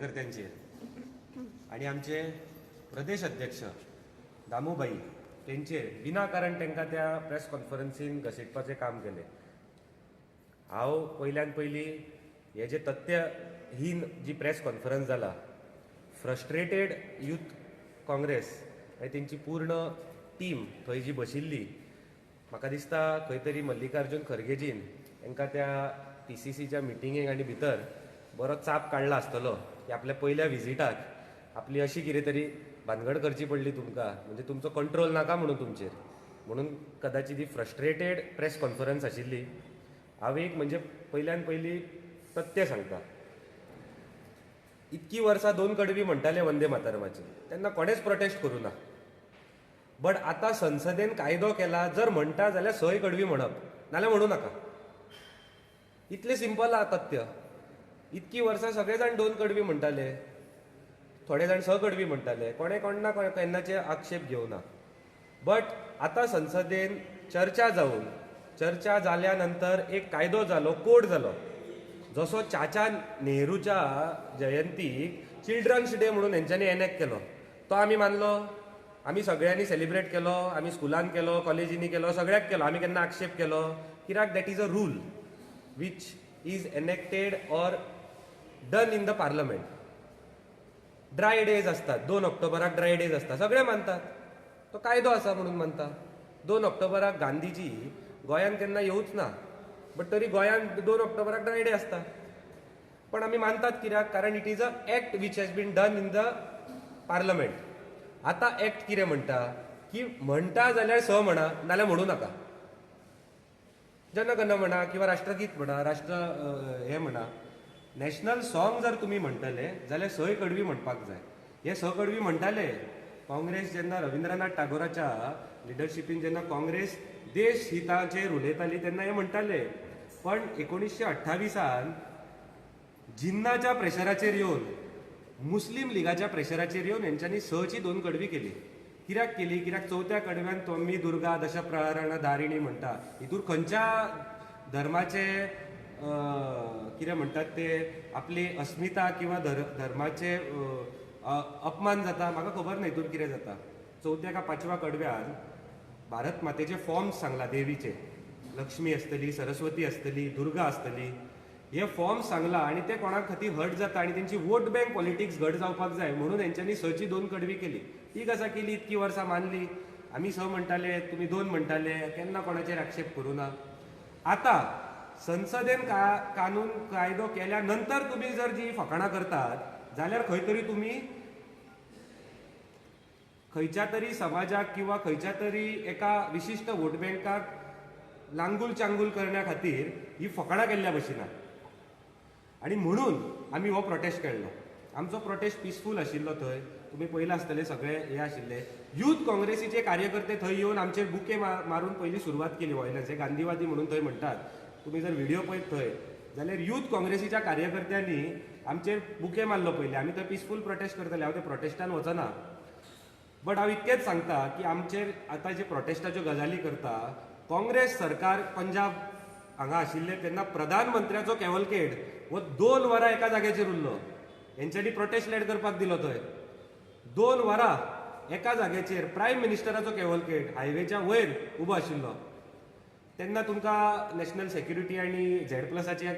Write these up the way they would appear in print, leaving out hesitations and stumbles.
कार्यकर्त्यांचेर आणि आमचे प्रदेश अध्यक्ष दामूबाई तेंचेर विनाकारण तांकां त्या प्रेस कॉन्फरन्सीन घसयपाचें काम केलें. हांव पयल्यान पयलीं हे जे तथ्यहीन जी प्रेस कॉन्फरन्स जाला, फ्रस्ट्रेटेड यूथ काँग्रेस आनी तेंची पूर्ण टीम थंय जी बशिल्ली, म्हाका दिसता खंय तरी मल्लिकार्जून खरगेजीन तांकां त्या PCCच्या मिटिंगेक आनी भितर बरो चाप काडला आसतलो की आपल्या पयल्या विजिटाक आपली अशी कितें तरी भानगड करची पडली तुमकां, म्हणजे तुमचो कंट्रोल नाका म्हणून तुमचेर, म्हणून कदाचित ही फ्रस्ट्रेटेड प्रेस कॉन्फरन्स आशिल्ली. हांव एक म्हणजे पयल्यान पयली तथ्य सांगता. इतकी वर्सां 2 कडवी म्हणटाले वंदे मातरमाची, तेन्ना कोणेच प्रोटेस्ट करूं ना. बट आतां संसदेन कायदो केला, जर म्हणटा जाल्यार 6 कडवी म्हणप, नाल्यार म्हणू नाका. इतलें सिंपल आहा तथ्य. इतकी वर्सां सगळे जाण 2 कडवी म्हणटाले, थोडे जाण 6 कडवी म्हणटाले, कोणें कोणना केन्नाचे आक्षेप घेवना. बट आतां संसदेन चर्चा जावन चर्चा जाल्या नंतर एक कायदो जालो, कोड जालो, जसो चाचा नेहरूच्या जयंतीक चिल्ड्रन्स डे म्हणून हेंच्यांनी एनॅक्ट केलो, तो आमी मानलो, आमी सगळ्यांनी सेलिब्रेट केलो, आमी स्कुलान केलो, कॉलेजींनी केलो, सगळ्याक केलो. आमी केन्ना आक्षेप केलो? कित्याक that is a rule which is enacted or done in the parliament. Dry days असतात, 2 ऑक्टोबराक ड्राय डेज असतात, सगळे मानतात, तो कायदो आसा म्हणून मानता. 2 ऑक्टोबराक गांधीजी गोंयान केन्ना येवूच ना, बट तरी गोंयान 2 ऑक्टोबराक ड्राय डे आसता. पण आमी मानतात कित्याक? कारण it is a act which has been done in the Parliament. आतां एक्ट कितें म्हणटा की म्हणटा जाल्यार 6 म्हणा, नाल्यार म्हणू नाका. जनगण म्हणा किंवा राष्ट्रगीत म्हणा, हे म्हणा, नॅशनल सॉंग जर तुमी म्हणटले जाल्यार 6 कडवी म्हणपाक जाय. हे 6 कडवी म्हणटाले काँग्रेस जेन्ना रविंद्रनाथ टागोराच्या लिडरशिपीन जेन्ना काँग्रेस देश हिताचेर उलयताली तेन्ना हे म्हणटाले. पण 1928 जिन्नाच्या प्रेशराचेर येवन, मुस्लीम लिगाच्या प्रेशराचेर येवन हेंच्यांनी 6ची 2 कडवी केली. कित्याक केली? कित्याक 4थ्या कडव्यान त्वमी दुर्गा दश प्रहरण धारिणी म्हणटा. हितूर खंयच्या धर्माचे कितें म्हणटात ते आपली अस्मिता किंवा धर्माचे अपमान जाता? म्हाका खबर ना हितूर कितें जाता. 4थ्या का 5व्या कडव्यान भारत मातेचे फॉर्म्स सांगला देवीचे. लक्ष्मी आसतली, सरस्वती आसतली, दुर्गा आसतली. हे फॉर्म्स सांगला आनी ते कोणाक खातीर हर्ट जाता आनी तेंची वोट बँक पॉलिटिक्स घट जावपाक जाय म्हणून हेंच्यांनी 6ची 2 कडवी केली. ती कसा केली? इतकी वर्सां मानली. आमी 6 म्हणटाले, तुमी 2 म्हणटाले, केन्ना कोणाचेर आक्षेप करूं ना. आतां संसदेन कानून कायदो केल्या नंतर तुमी जर जी फकाणां करतात जाल्यार खंय तरी तुमी खंयच्या तरी समाजाक किंवा खंयच्या तरी एका विशिश्ट वोट बँकाक लांगूल चांगूल करण्या खातीर ही फकाणां केल्ल्या भशेन. आनी म्हणून आमी हो प्रोटेस्ट केल्लो. आमचो प्रोटेस्ट पिसफूल आशिल्लो. थंय तुमी पयला आसतले सगळे हे आशिल्ले यूथ काँग्रेसीचे कार्यकर्ते थंय येवन आमचेर बुके मारून पयली सुरवात केली व्हायलन्स. हे गांधीवादी म्हणून थंय म्हणटात. तुमी जर व्हिडिओ पळयत थंय जाल्यार यूथ काँग्रेसीच्या कार्यकर्त्यांनी आमचेर बुके मारलो पयलीं. आमी थंय पिसफूल प्रोटेस्ट करतले, हांव ते प्रोटेस्टान वचना. बट हांव इतकेंच सांगता की आमचेर आतां जे प्रोटेस्टाच्यो गजाली करता, काँग्रेस सरकार पंजाब हांगा आशिल्ले तेन्ना प्रधानमंत्र्याचो कॅवलकेड हो 2 वरां एका जाग्याचेर उरलो. हेंच्यांनी प्रोटेस्ट लेड करपाक दिलो थंय. 2 वरां एका जाग्याचेर प्रायम मिनिस्टराचो कॅवलकेड हायवेच्या वयर उबो आशिल्लो. तेन्ना तुमकां नॅशनल सेक्युरिटी आनी Z+चे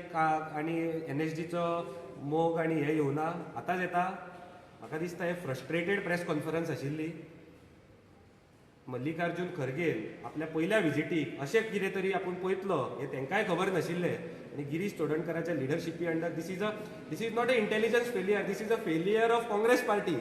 आनी NSGचो मोग आनी हे येवना, आतांच येता. म्हाका दिसता हे फ्रस्ट्रेटेड प्रेस कॉन्फरन्स आशिल्ली. मल्लिकार्जून खरगेन आपल्या पयल्या विजिटीक अशें कितें तरी आपूण पळयतलो हें तांकांय खबर नाशिल्लें. आनी गिरीश चोडणकराच्या लिडरशिपी under this is not a intelligence failure, this is a failure of Congress party.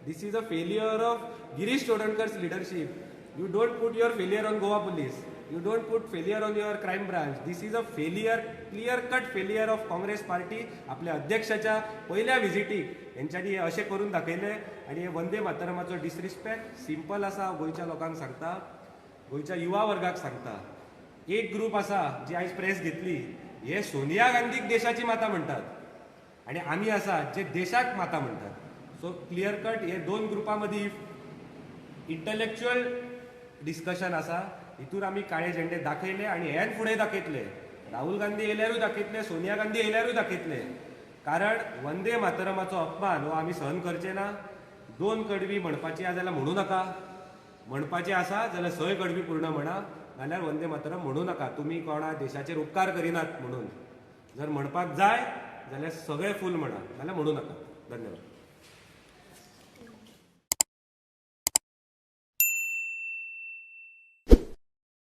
This is a failure of Girish Chodankar's leadership. You don't put your failure on Goa police, you don't put failure on your crime branch. This is a failure, clear cut failure of Congress party. आपल्या अध्यक्षाच्या पयल्या विजिटीक हेंच्यांनी हे अशें करून दाखयलें. आनी हे Vande मातरमाचो disrespect simple आसा. गोंयच्या लोकांक सांगता, गोंयच्या युवा वर्गाक सांगता. एक ग्रूप आसा जी आयज प्रेस घेतली, हे सोनिया गांधीक देशाची माता म्हणटात आनी आमी आसा जे देशाक माता म्हणटात. सो क्लियर कट हे 2 ग्रुपां मदीं इंटलेक्च्युअल डिस्कशन आसा. हितूर आमी काळे झेंडे दाखयले आनी हेन फुडें दाखयतले. राहुल गांधी येयल्यारूय दाखयतले, सोनिया गांधी येयल्यारूय दाखयतले. कारण वंदे मातरमाचो अपमान हो आमी सहन करचे ना. 2 कडवी म्हणपाची आसा जाल्यार म्हणू नाका, म्हणपाची आसा जाल्यार 6 कडवी पूर्ण म्हणा, नाल्यार वंदे मातरम म्हणू नाका. तुमी कोणा देशाचेर उपकार करिनात म्हणून. जर म्हणपाक जाय जाल्यार सगळे फूल म्हणा, नाल्यार म्हणू नाका. धन्यवाद.